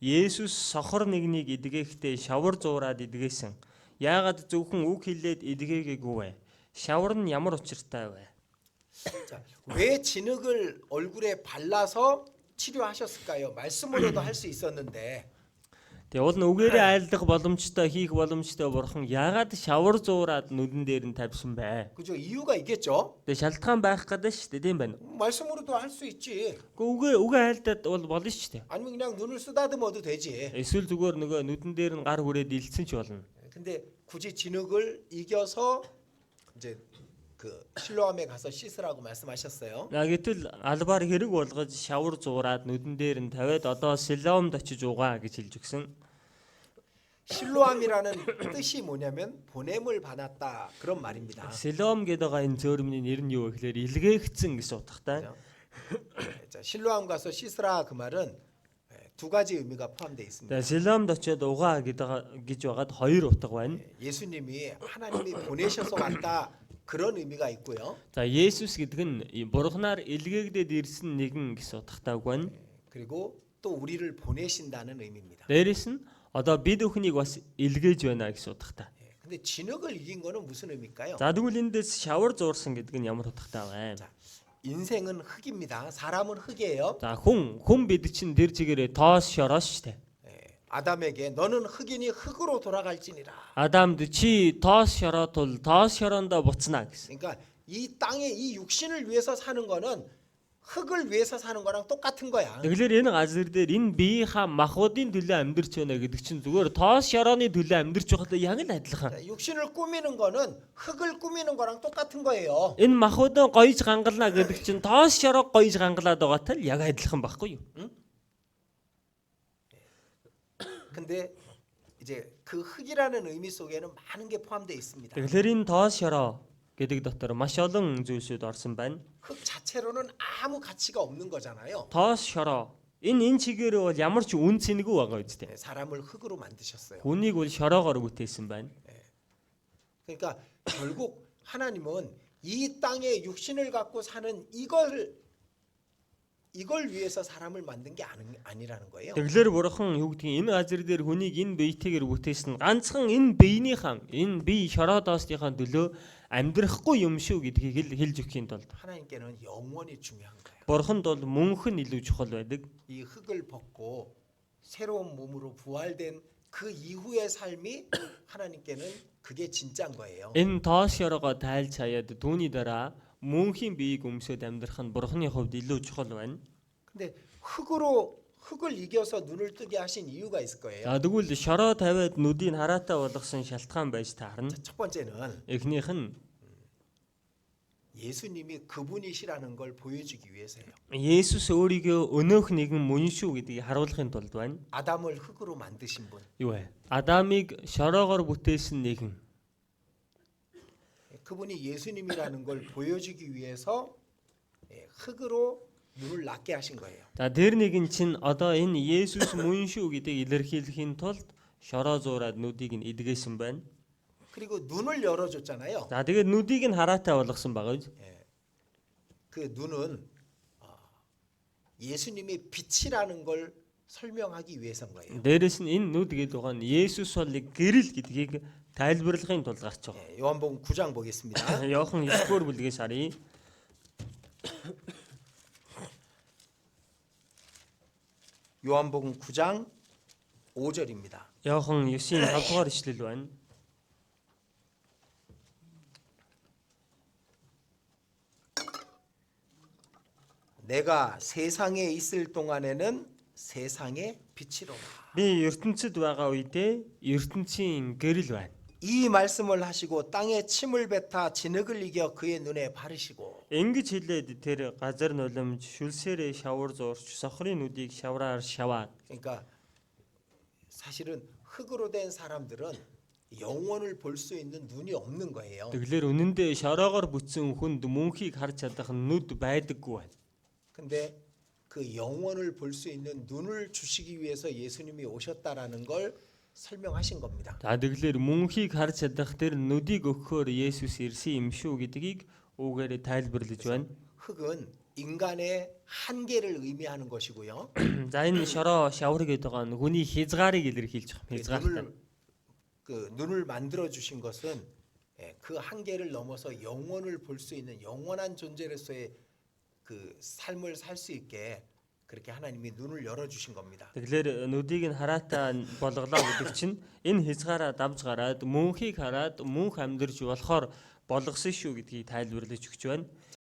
Есүс сохор нэгнийг эдгээхдээ шавар зуураад эдгээсэн. Яагаад зөвхөн үг хэлээд эдгээгээгүй вэ? Шавар нь ямар учиртай вэ? 자, 왜 진흙을 얼굴에 발라서 치료하셨을까요? 말씀으로도 할 수 있었는데. Тэгээ уул нь үгээрээ айлдах боломжтой, хийх боломжтой бурхан яагаад шавар зуураад нүдэн дээр нь тавьсан бэ? 그죠? 이유가 있겠죠? Тэгээ шалтгаан байх гэдэг шүү дээ, тийм байна. 말씀으로도 할 수 있지. Үгүй үгээ айлдаад бол болно шүү дээ. 아니면 그냥 눈을 쓰다듬어도 되지. Эсвэл зүгээр нөгөө нүдэн дээр нь гар хүрээд илтсэн ч болно. 근데 굳이 진흙을 이겨서 이제 그 실로암에 가서 씻으라고 말씀하셨어요. Гэтэл албаар хэрэг болгож шавар зуураад нүдэн дээр нь тавиад одоо Силомд очиж угаа гэж хэлж өгсөн. 실로암이라는 뜻이 뭐냐면 보냄을 받았다 그런 말입니다. Силом гэдэг энэ зөөрмний нэр нь юу вэ гэхээр илгээгдсэн гэсэн утгатай. 자, 실로암 가서 씻으라 그 말은 두 가지 의미가 포함되어 있습니다. Тэгээ Силомд очиод угаа гэж байгаад хоёр утга байна. 예수님이 하나님이 보내셔서 왔다 그런 의미가 있고요. За Есүс гэдэг нь бурхнаар илгээгдээд ирсэн нэгэн гэсэн утгатай үг байна. 그리고 또 우리를 보내신다는 의미입니다. Дээрэс нь одоо бид өхнийг бас илгээж байна гэсэн утгатай. 근데 진흙을 이긴 거는 무슨 의미일까요? За тэгвэл эндээс шавар зуурсан гэдэг нь ямар утгатай вэ? 자, 인생은 흙입니다. 사람은 흙이에요. За хүн бид чинь тэр чигээрээ тоос шороос штэ. 아담에게 너는 흙이니 흙으로 돌아갈지니라. Адамд чи тоос шороо тул тоос шороондоо буцна гэсэн. 그러니까 이 땅에 이 육신을 위해서 사는 거는 흙을 위해서 사는 거랑 똑같은 거야. Тэгэхээр энэ газар дээр энэ биеийнхаа махбодын төлөө амьдарч байна гэдэг чинь зүгээр тоос шорооны төлөө амьдарч байхад яг л адилхан. 자, 육신을 꾸미는 거는 흙을 꾸미는 거랑 똑같은 거예요. Энэ махбодоо гоёж гангална гэдэг чинь тоос шороо гоёж гангалаад байгаатай л яг адилхан байхгүй юу? 근데 이제 그 흙이라는 의미 속에는 많은 게 포함되어 있습니다. Тэгэхээр энэ тоос шороо гэдэг дотор маш олон зүйлсүүд орсон байна. 흙 자체로는 아무 가치가 없는 거잖아요. Тоос шороо энэ чигээрээ бол ямар ч үн цэнэгүй байгаа үстэй. 사람을 흙으로 만드셨어요. Хүнийг бол шороогоор бүтээсэн байна. 그러니까 결국 하나님은 이 땅에 육신을 갖고 사는 이걸 위해서 사람을 만든 게 아니라는 거예요. Тэгэлэр бурхан юу гэдгийг энэ газар дээр хүнийг энэ биетэйгээр бүтээсэн ганцхан энэ биенийхэн энэ бие шороодоосныхаа төлөө амьдрахгүй юм шүү гэдгийг хэлж өгөхийн тулд 하나님께는 영원히 중요한 거예요. бурханд бол мөнх нь илүү чухал байдаг. 이 흙을 벗고 새로운 몸으로 부활된 그 이후의 삶이 하나님께는 그게 진짜인 거예요. Энэ тоос шороогоо тайлж хаяад түүний дараа мөнхийн биеийг өмсөд амьдрах нь бурханы хувьд илүү чухал байна. 근데 흙을 이겨서 눈을 뜨게 하신 이유가 있을 거예요. За тэгвэл шороо тавиад нүдийг хараатай болгосон шалтгаан байж таарна. 첫 번째는 Эхнийх нь 예수님이 그분이시라는 걸 보여주기 위해서예요. Есүс өөрийгөө өнөөх нэгэн мөн шүү гэдгийг харуулахын тулд байна. 아담을 흙으로 만드신 분. Юу вэ? Адамыг шороогоор бүтээсэн нэгэн. 그분이 예수님이라는 걸 보여주기 위해서 흙으로 눈을 낮게 하신 거예요. За тэр нэгэн чинь одоо энэ Есүс мөн шүү гэдгийг илэрхийлэхийн тулд шороо зуураад нүдийг нь эдгээсэн байна. 그리고 눈을 열어줬잖아요. За тэгээд нүдийг нь хараатай болгосон байгаа биз? 그 눈은 예수님이 빛이라는 걸 설명하기 위해서인 거예요. Дээрэс нь энэ нүд гэдэг байгаа нь Есүс бол гэрэл гэдгийг тайлбарлахын тулд гарч байгаа. 요한복음 9장 보겠습니다. Иохан 9-р бүлгээс харъя. 요한복음 9장 5절입니다. Иохан 9-ийн 5-р ишлэл байна. 내가 세상에 있을 동안에는 세상의 빛이로라. Би ертөнцид байгаа үедээ ертөнцийн гэрэл байна. 이 말씀을 하시고 땅에 침을 뱉어 진흙을 이겨 그의 눈에 바르시고. Ингэж хэлээд тэр газар нулимж шүлсээрээ шавар зуурч сохрын нүдийг шавраар шаваад. 그러니까 사실은 흙으로 된 사람들은 영원을 볼 수 있는 눈이 없는 거예요. Тэгэлэр үнэндээ шороогоор бүтсэн хүнд мөнхийг харж чадах нүд байдаггүй байна. 근데 그 영원을 볼 수 있는 눈을 주시기 위해서 예수님이 오셨다라는 걸 설명하신 겁니다. За тэгэлэр мөнхийг харж чадах тэр нүдийг өгөхөөр Есүс ирсэн юм шүү гэдгийг үгээрээ тайлбарлаж байна. 흙은 인간의 한계를 의미하는 것이고요. За энэ шороо шавар гэдэг байгаа нь хүний хязгаарыг илэрхийлж байгаа. Хязгаартай. 눈을 만들어 주신 것은 그 한계를 넘어서 영원을 볼 수 있는 영원한 존재로서의 그 삶을 살 수 있게 그렇게 하나님이 눈을 열어 주신 겁니다. Тэгэхээр нүдийг нь хараатаа болголоо гэдэг чинь энэ хязгаараа давж гараад мөнхийг хараад мөнх амьдрж болохоор болгосон шүү гэдгийг тайлбарлаж өгч байна.